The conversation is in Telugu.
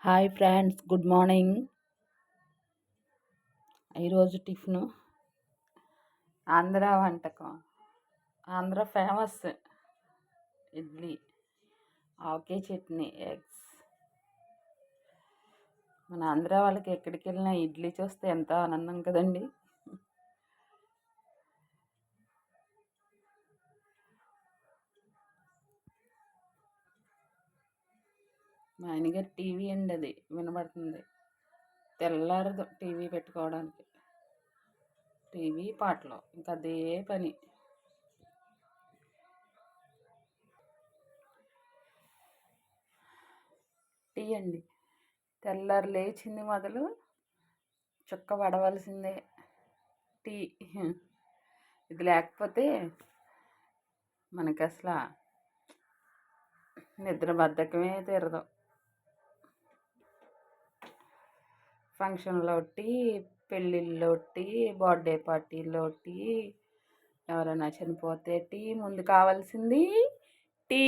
Hi friends, good morning. ఈరోజు టిఫిన్ ఆంధ్ర వంటకం. ఆంధ్ర ఫేమస్ ఇడ్లీ, ఆవకాయ చట్నీ, ఎగ్స్. మన ఆంధ్ర వాళ్ళకి ఎక్కడికి వెళ్ళినా ఇడ్లీ చూస్తే ఎంత ఆనందం కదండి. మా ఆయనగారు టీవీ అండి, అది వినబడుతుంది. తెల్లారదు టీవీ పెట్టుకోవడానికి. టీవీ పాటలు ఇంకా అదే పని. టీ అండి, తెల్లారు లేచింది మొదలు చుక్క పడవలసిందే టీ. ఇది లేకపోతే మనకి అసలు నిద్ర బద్ధకమే తీరదు. ఫంక్షన్లో టీ, పెళ్ళిళ్ళలో టీ, బర్త్డే పార్టీలో టీ, ఎవరైనా చనిపోతే టీ, ముందు కావాల్సింది టీ.